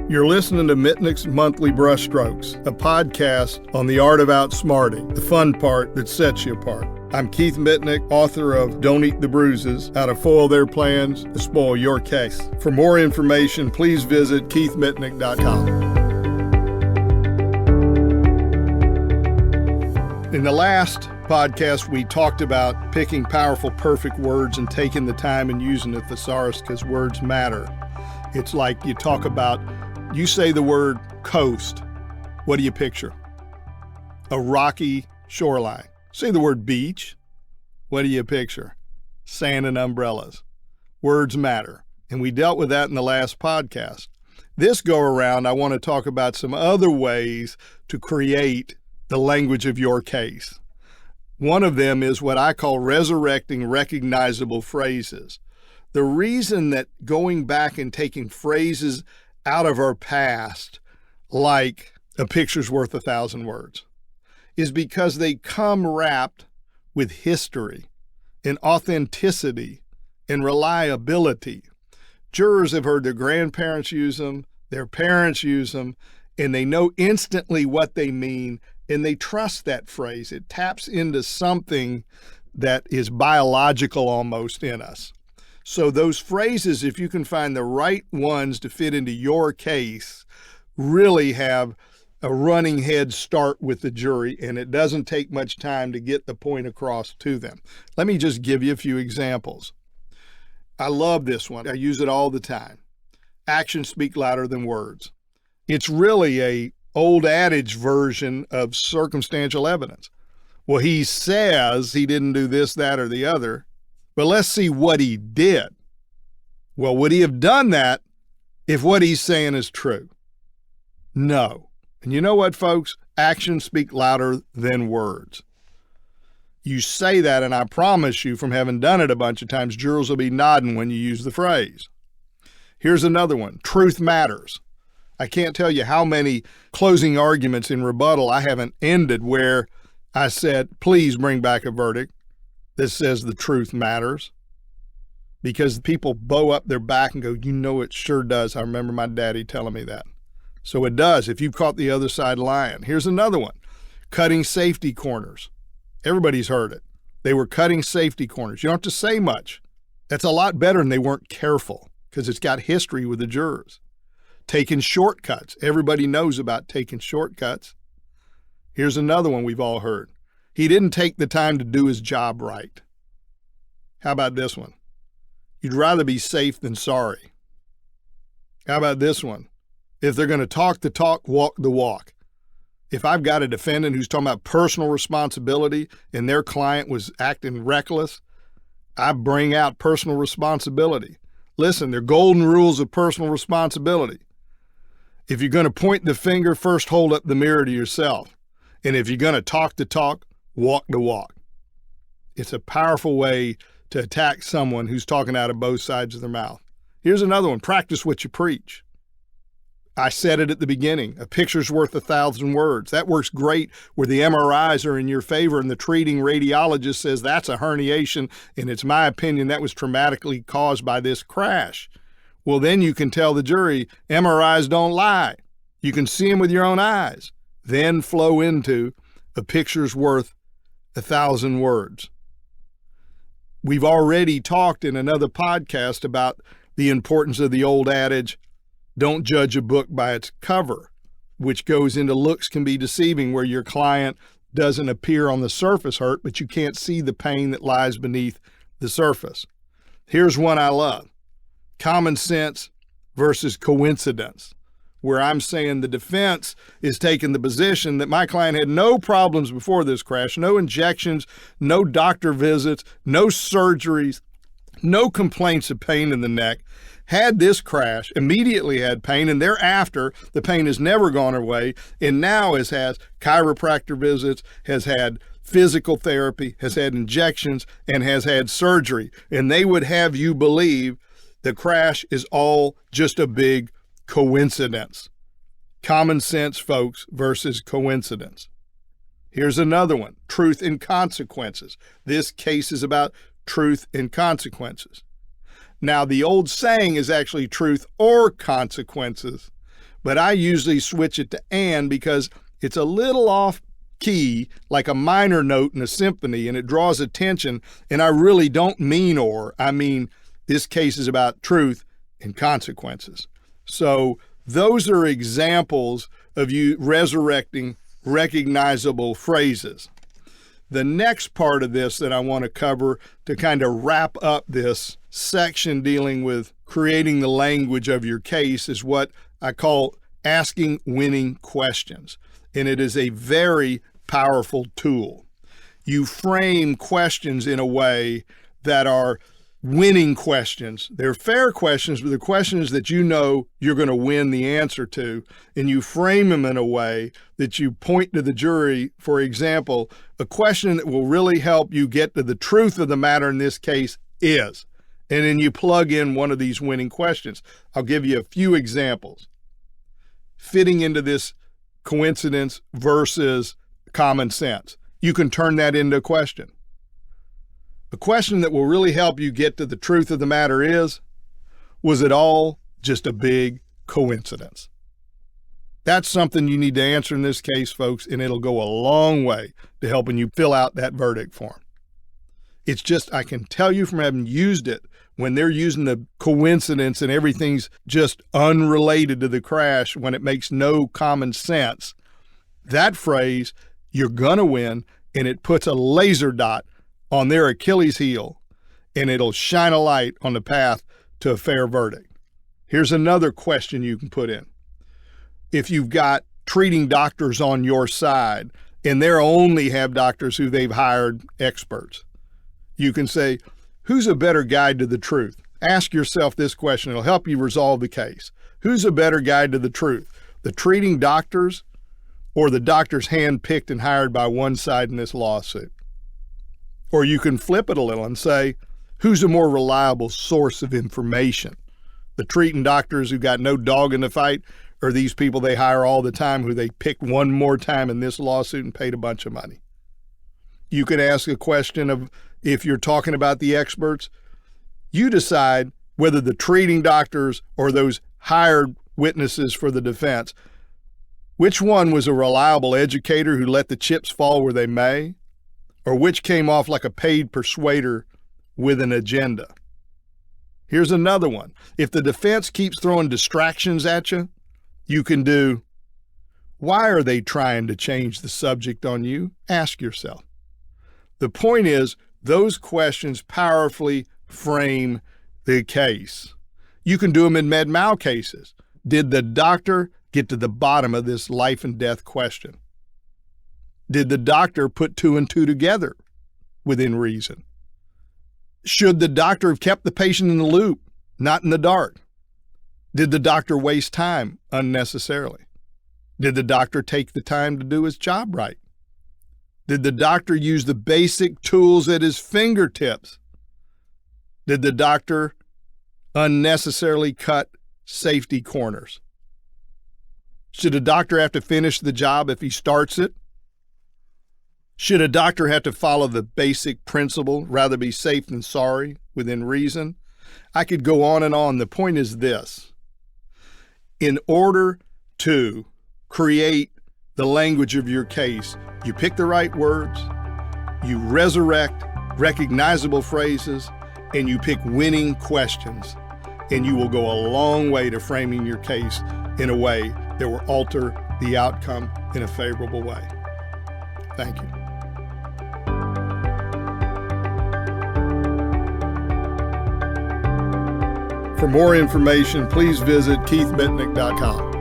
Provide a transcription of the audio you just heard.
You're listening to Mitnik's Monthly Brushstrokes, a podcast on the art of outsmarting, the fun part that sets you apart. I'm Keith Mitnik, author of Don't Eat the Bruises, How to Foil Their Plans to Spoil Your Case. For more information, please visit keithmitnik.com. In the last podcast, we talked about picking powerful, perfect words and taking the time and using a thesaurus because words matter. It's like you say the word coast. What do you picture? A rocky shoreline. Say the word beach. What do you picture? Sand and umbrellas. Words matter. And we dealt with that in the last podcast. This go around, I want to talk about some other ways to create the language of your case. One of them is what I call resurrecting recognizable phrases. The reason that going back and taking phrases out of our past, like a picture's worth 1,000 words, is because they come wrapped with history and authenticity and reliability. Jurors have heard their grandparents use them, their parents use them, and they know instantly what they mean, and they trust that phrase. It taps into something that is biological almost in us. So those phrases, if you can find the right ones to fit into your case, really have a running head start with the jury, and it doesn't take much time to get the point across to them. Let me just give you a few examples. I love this one. I use it all the time. Actions speak louder than words. It's really a old adage version of circumstantial evidence. Well, he says he didn't do this, that, or the other. But let's see what he did. Well, would he have done that if what he's saying is true? No. And you know what, folks? Actions speak louder than words. You say that, and I promise you, from having done it a bunch of times, jurors will be nodding when you use the phrase. Here's another one. Truth matters. I can't tell you how many closing arguments in rebuttal I haven't ended where I said, please bring back a verdict that says the truth matters, because people bow up their back and go, you know, it sure does. I remember my daddy telling me that. So it does if you've caught the other side lying. Here's another one. Cutting safety corners. Everybody's heard it. They were cutting safety corners. You don't have to say much. That's a lot better than they weren't careful, because it's got history with the jurors. Taking shortcuts. Everybody knows about taking shortcuts. Here's another one we've all heard. He didn't take the time to do his job right. How about this one? You'd rather be safe than sorry. How about this one? If they're going to talk the talk, walk the walk. If I've got a defendant who's talking about personal responsibility and their client was acting reckless, I bring out personal responsibility. Listen, they're golden rules of personal responsibility. If you're going to point the finger, first hold up the mirror to yourself. And if you're going to talk the talk, walk the walk. It's a powerful way to attack someone who's talking out of both sides of their mouth. Here's another one. Practice what you preach. I said it at the beginning. A picture's worth 1,000 words. That works great where the MRIs are in your favor and the treating radiologist says that's a herniation, and it's my opinion that was traumatically caused by this crash. Well, then you can tell the jury, MRIs don't lie. You can see them with your own eyes. Then flow into a picture's worth 1,000 words. We've already talked in another podcast about the importance of the old adage, don't judge a book by its cover, which goes into looks can be deceiving, where your client doesn't appear on the surface hurt, but you can't see the pain that lies beneath the surface. Here's one I love. Common sense versus coincidence, where I'm saying the defense is taking the position that my client had no problems before this crash, no injections, no doctor visits, no surgeries, no complaints of pain in the neck, had this crash, immediately had pain, and thereafter the pain has never gone away, and now has chiropractor visits, has had physical therapy, has had injections, and has had surgery. And they would have you believe the crash is all just a big coincidence. Common sense, folks, versus coincidence. Here's another one. Truth and consequences. This case is about truth and consequences. Now, the old saying is actually truth or consequences, but I usually switch it to and because it's a little off key, like a minor note in a symphony, and it draws attention, and I really don't mean or. I mean, this case is about truth and consequences. So those are examples of you resurrecting recognizable phrases. The next part of this that I want to cover to kind of wrap up this section dealing with creating the language of your case is what I call asking winning questions. And it is a very powerful tool. You frame questions in a way that are winning questions. They're fair questions, but they're questions that you know you're going to win the answer to, and you frame them in a way that you point to the jury, for example, a question that will really help you get to the truth of the matter in this case is, and then you plug in one of these winning questions. I'll give you a few examples. Fitting into this coincidence versus common sense. You can turn that into a question. A question that will really help you get to the truth of the matter is, was it all just a big coincidence? That's something you need to answer in this case, folks, and it'll go a long way to helping you fill out that verdict form. It's just, I can tell you from having used it, when they're using the coincidence and everything's just unrelated to the crash, when it makes no common sense, that phrase, you're gonna win, and it puts a laser dot on their Achilles heel, and it'll shine a light on the path to a fair verdict. Here's another question you can put in. If you've got treating doctors on your side, and they only have doctors who they've hired experts, you can say, who's a better guide to the truth? Ask yourself this question. It'll help you resolve the case. Who's a better guide to the truth? The treating doctors or the doctors handpicked and hired by one side in this lawsuit? Or you can flip it a little and say, who's a more reliable source of information? The treating doctors who got no dog in the fight, or these people they hire all the time who they picked one more time in this lawsuit and paid a bunch of money? You can ask a question of, if you're talking about the experts, you decide whether the treating doctors or those hired witnesses for the defense, which one was a reliable educator who let the chips fall where they may, or which came off like a paid persuader with an agenda. Here's another one. If the defense keeps throwing distractions at you, you can do, why are they trying to change the subject on you? Ask yourself. The point is, those questions powerfully frame the case. You can do them in med-mal cases. Did the doctor get to the bottom of this life and death question? Did the doctor put two and two together within reason? Should the doctor have kept the patient in the loop, not in the dark? Did the doctor waste time unnecessarily? Did the doctor take the time to do his job right? Did the doctor use the basic tools at his fingertips? Did the doctor unnecessarily cut safety corners? Should a doctor have to finish the job if he starts it? Should a doctor have to follow the basic principle, rather be safe than sorry, within reason? I could go on and on. The point is this. In order to create the language of your case, you pick the right words, you resurrect recognizable phrases, and you pick winning questions, and you will go a long way to framing your case in a way that will alter the outcome in a favorable way. Thank you. For more information, please visit keithmitnik.com.